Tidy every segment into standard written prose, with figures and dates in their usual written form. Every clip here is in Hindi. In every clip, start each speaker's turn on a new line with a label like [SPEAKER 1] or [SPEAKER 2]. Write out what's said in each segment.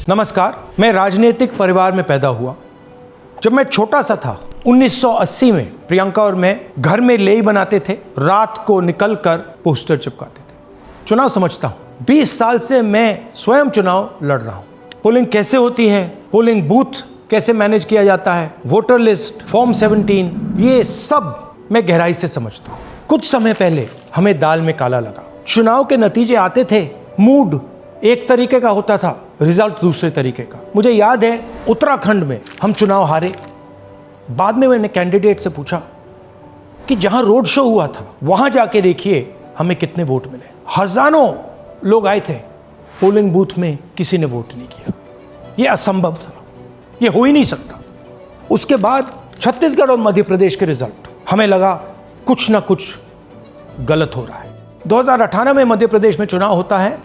[SPEAKER 1] नमस्कार, मैं राजनीतिक परिवार में पैदा हुआ। जब मैं छोटा सा था 1980 में प्रियंका और मैं घर में लेई बनाते थे, रात को निकलकर पोस्टर चिपकाते थे। चुनाव समझता हूं, 20 साल से मैं स्वयं चुनाव लड़ रहा हूं। पोलिंग कैसे होती है, पोलिंग बूथ कैसे मैनेज किया जाता है, वोटर लिस्ट, फॉर्म 17, ये सब मैं गहराई से समझता हूं। कुछ समय पहले हमें दाल में काला लगा। चुनाव के नतीजे आते थे, मूड एक तरीके का होता था, रिजल्ट दूसरे तरीके का। मुझे याद है उत्तराखंड में हम चुनाव हारे। बाद में मैंने कैंडिडेट से पूछा कि जहां रोड शो हुआ था वहां जाके देखिए हमें कितने वोट मिले। हजारों लोग आए थे, पोलिंग बूथ में किसी ने वोट नहीं किया। यह असंभव था, यह हो ही नहीं सकता। उसके बाद छत्तीसगढ़ और मध्य प्रदेश के रिजल्ट, हमें लगा कुछ ना कुछ गलत हो रहा है। 2018 में मध्य प्रदेश में चुनाव होता है,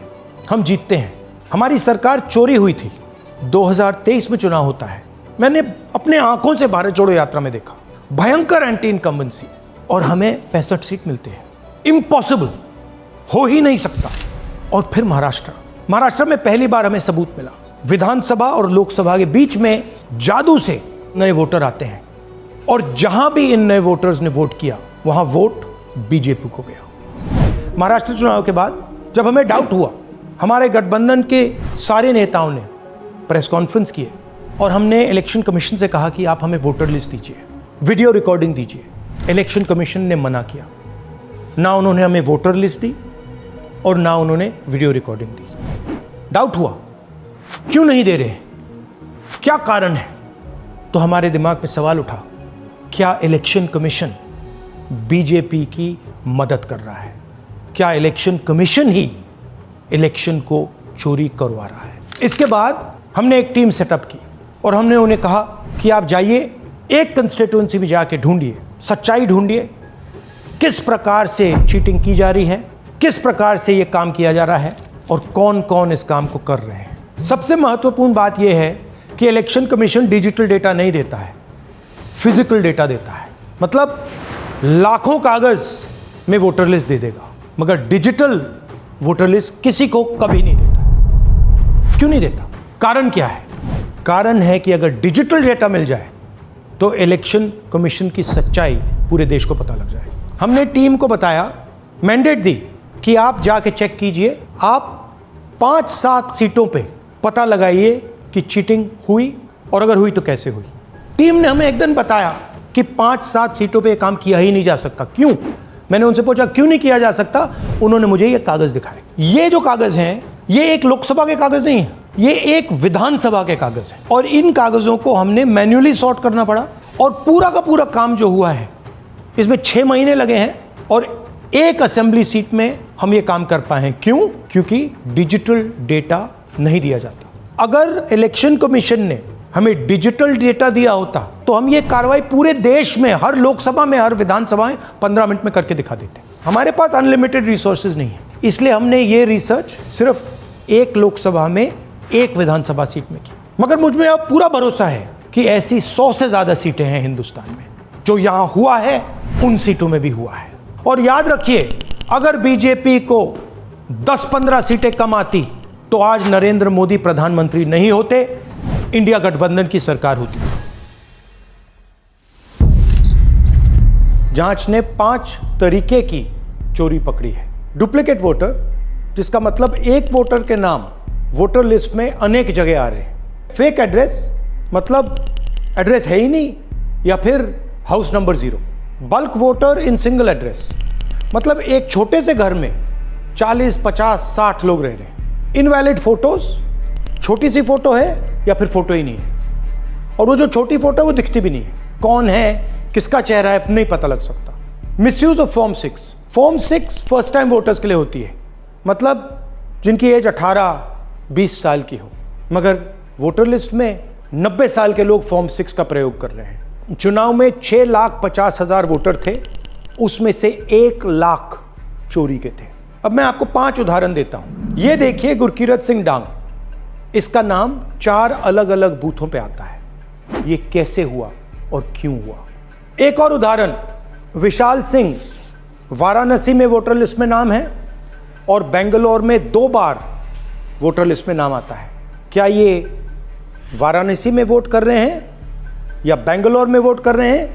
[SPEAKER 1] हम जीतते हैं। हमारी सरकार चोरी हुई थी। 2023 में चुनाव होता है, मैंने अपने आंखों से भारत जोड़ो यात्रा में देखा, भयंकर एंटी इनकम्बेंसी, और हमें 65 सीट मिलते हैं। इम्पॉसिबल, हो ही नहीं सकता। और फिर महाराष्ट्र में पहली बार हमें सबूत मिला। विधानसभा और लोकसभा के बीच में जादू से नए वोटर आते हैं, और जहां भी इन नए वोटर्स ने वोट किया वहां वोट बीजेपी को गया। महाराष्ट्र चुनाव के बाद जब हमें डाउट हुआ, हमारे गठबंधन के सारे नेताओं ने प्रेस कॉन्फ्रेंस किए और हमने इलेक्शन कमीशन से कहा कि आप हमें वोटर लिस्ट दीजिए, वीडियो रिकॉर्डिंग दीजिए। इलेक्शन कमीशन ने मना किया। ना उन्होंने हमें वोटर लिस्ट दी और ना उन्होंने वीडियो रिकॉर्डिंग दी। डाउट हुआ, क्यों नहीं दे रहे, क्या कारण है? तो हमारे दिमाग में सवाल उठा, क्या इलेक्शन कमीशन बीजेपी की मदद कर रहा है? क्या इलेक्शन कमीशन ही इलेक्शन को चोरी करवा रहा है? इसके बाद हमने एक टीम सेटअप की और हमने उन्हें कहा कि आप जाइए, एक कंस्टिट्यूएंसी भी जाके ढूंढिए, सच्चाई ढूंढिए, किस प्रकार से चीटिंग की जा रही है, किस प्रकार से ये काम किया जा रहा है और कौन कौन इस काम को कर रहे हैं। सबसे महत्वपूर्ण बात यह है कि इलेक्शन कमीशन डिजिटल डेटा नहीं देता है, फिजिकल डेटा देता है। मतलब लाखों कागज में वोटर लिस्ट दे देगा, मगर डिजिटल वोटर लिस्ट किसी को कभी नहीं देता। क्यों नहीं देता? कारण क्या है? कारण है कि अगर डिजिटल डेटा मिल जाए तो इलेक्शन कमीशन की सच्चाई पूरे देश को पता लग जाए। हमने टीम को बताया, मैंडेट दी कि आप जाके चेक कीजिए, आप 5-7 सीटों पे पता लगाइए कि चीटिंग हुई, और अगर हुई तो कैसे हुई। टीम ने हमें एकदम बताया कि 5-7 सीटों पे काम किया ही नहीं जा सकता। क्यों? मैंने उनसे पूछा क्यों नहीं किया जा सकता। उन्होंने मुझे ये कागज दिखाए। ये जो कागज हैं, ये एक लोकसभा के कागज नहीं है, ये एक विधानसभा के कागज हैं, और इन कागजों को हमने मैन्युअली सॉर्ट करना पड़ा। और पूरा का पूरा काम जो हुआ है, इसमें 6 महीने लगे हैं, और एक असेंबली सीट में हम ये काम कर पाए हैं। क्यों? क्योंकि डिजिटल डेटा नहीं दिया जाता। अगर इलेक्शन कमीशन ने हमें डिजिटल डेटा दिया होता तो हम ये कार्रवाई पूरे देश में, हर लोकसभा में, हर विधानसभा में 15 मिनट में करके दिखा देते। हमारे पास अनलिमिटेड रिसोर्सेज नहीं है, इसलिए हमने ये रिसर्च सिर्फ एक लोकसभा में, एक विधानसभा सीट में की। मगर मुझ में अब पूरा भरोसा है कि ऐसी 100 से ज्यादा सीटें हैं हिंदुस्तान में। जो यहां हुआ है उन सीटों में भी हुआ है। और याद रखिए, अगर बीजेपी को 10-15 सीटें कम आती तो आज नरेंद्र मोदी प्रधानमंत्री नहीं होते, इंडिया गठबंधन की सरकार होती। जांच ने 5 तरीके की चोरी पकड़ी है। डुप्लीकेट वोटर, जिसका मतलब एक वोटर के नाम वोटर लिस्ट में अनेक जगह आ रहे हैं। फेक एड्रेस, मतलब एड्रेस है ही नहीं, या फिर house number 0। Bulk voter in single address, मतलब एक छोटे से घर में 40, 50, 60 लोग रह रहे हैं। इनवैलिड फोटोज, छोटी सी फोटो है या फिर फोटो ही नहीं है, और वो जो छोटी फोटो है वो दिखती भी नहीं है। कौन है, किसका चेहरा है, नहीं पता लग सकता। Misuse of form 6। Form 6 first time voters के लिए होती है, मतलब जिनकी एज 18-20 साल की हो, मगर वोटर लिस्ट में 90 साल के लोग फॉर्म 6 का प्रयोग कर रहे हैं। चुनाव में 6,50,000 वोटर थे, उसमें से 1 लाख चोरी के थे। अब मैं आपको 5 उदाहरण देता हूं। ये देखिए, गुरकीरत सिंह डांग, इसका नाम 4 अलग अलग बूथों पे आता है। ये कैसे हुआ और क्यों हुआ? एक और उदाहरण, विशाल सिंह, वाराणसी में वोटर लिस्ट में नाम है और बेंगलोर में 2 बार वोटर लिस्ट में नाम आता है। क्या ये वाराणसी में वोट कर रहे हैं या बेंगलोर में वोट कर रहे हैं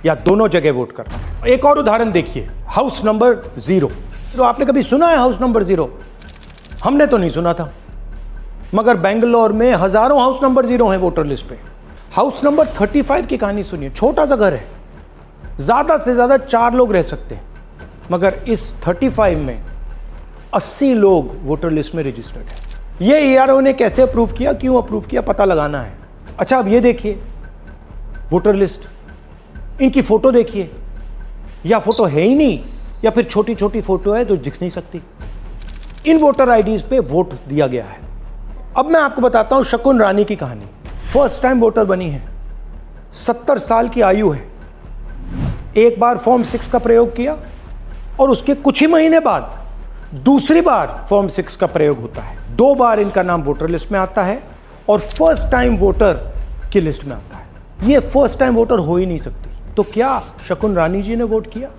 [SPEAKER 1] या दोनों जगह वोट कर रहे हैं? एक और उदाहरण देखिए, हाउस नंबर 0। तो आपने कभी सुना है हाउस नंबर 0? हमने तो नहीं सुना था, मगर बेंगलोर में हजारों हाउस नंबर 0 हैं वोटर लिस्ट पे। हाउस नंबर 35 की कहानी सुनिए। छोटा सा घर है, ज्यादा से ज्यादा 4 लोग रह सकते हैं, मगर इस 35 में 80 लोग वोटर लिस्ट में रजिस्टर्ड है। ये ERO ने कैसे अप्रूव किया, क्यों अप्रूव किया, पता लगाना है। अच्छा, अब ये देखिए वोटर लिस्ट, इनकी फोटो देखिए, या फोटो है ही नहीं या फिर छोटी छोटी फोटो है जो दिख नहीं सकती। इन वोटर आईडीज पे वोट दिया गया है। अब मैं आपको बताता हूं शकुन रानी की कहानी। फर्स्ट टाइम वोटर बनी है, 70 साल की आयु है। एक बार फॉर्म 6 का प्रयोग किया और उसके कुछ ही महीने बाद दूसरी बार फॉर्म 6 का प्रयोग होता है। 2 बार इनका नाम वोटर लिस्ट में आता है और फर्स्ट टाइम वोटर की लिस्ट में आता है। ये फर्स्ट टाइम वोटर हो ही नहीं सकती। तो क्या शकुन रानी जी ने वोट किया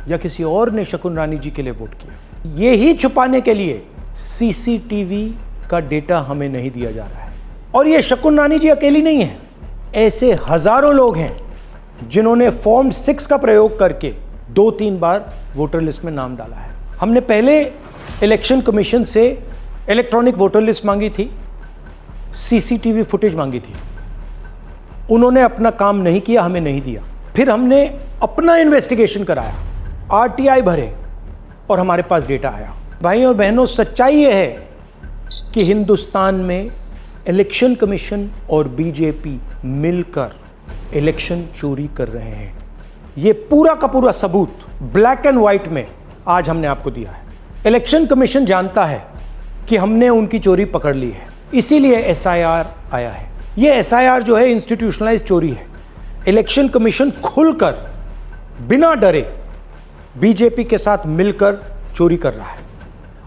[SPEAKER 1] या किसी और ने शकुन रानी जी के लिए वोट किया? ये ही छुपाने के लिए CCTV का डेटा हमें नहीं दिया जा रहा है। और ये शकुन रानी जी अकेली नहीं है, ऐसे हजारों लोग हैं जिन्होंने फॉर्म 6 का प्रयोग करके 2-3 बार वोटर लिस्ट में नाम डाला है। हमने पहले इलेक्शन कमीशन से इलेक्ट्रॉनिक वोटर लिस्ट मांगी थी, CCTV फुटेज मांगी थी। उन्होंने अपना काम नहीं किया, हमें नहीं दिया। फिर हमने अपना इन्वेस्टिगेशन कराया, RTI भरे और हमारे पास डेटा आया। भाई और बहनों, सच्चाई ये है कि हिंदुस्तान में इलेक्शन कमीशन और BJP मिलकर इलेक्शन चोरी कर रहे हैं। ये पूरा का पूरा सबूत ब्लैक एंड व्हाइट में आज हमने आपको दिया है। इलेक्शन कमीशन जानता है कि हमने उनकी चोरी पकड़ ली है, इसीलिए SIR आया है। ये SIR जो है इंस्टीट्यूशनलाइज चोरी है। इलेक्शन कमीशन खुलकर बिना डरे BJP के साथ मिलकर चोरी कर रहा है।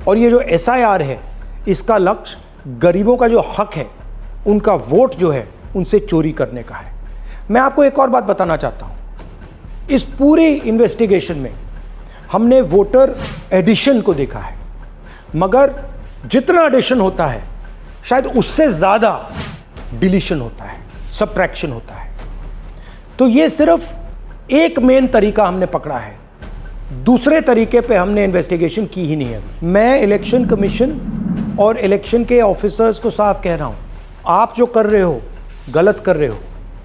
[SPEAKER 1] और ये जो SIR है, इसका लक्ष्य गरीबों का जो हक है, उनका वोट जो है, उनसे चोरी करने का है। मैं आपको एक और बात बताना चाहता हूं। इस पूरी इन्वेस्टिगेशन में हमने वोटर एडिशन को देखा है, मगर जितना एडिशन होता है शायद उससे ज़्यादा डिलीशन होता है, सब्ट्रैक्शन होता है। तो ये सिर्फ एक मेन तरीका हमने पकड़ा है, दूसरे तरीके पे हमने इन्वेस्टिगेशन की ही नहीं है। मैं इलेक्शन कमीशन और इलेक्शन के ऑफिसर्स को साफ कह रहा हूं, आप जो कर रहे हो गलत कर रहे हो,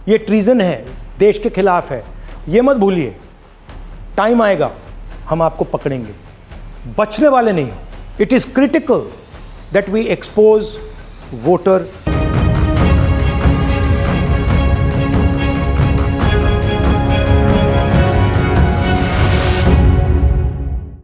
[SPEAKER 1] ये ट्रीजन है, देश के खिलाफ है। ये मत भूलिए, टाइम आएगा हम आपको पकड़ेंगे, बचने वाले नहीं हो। It is critical that we expose voter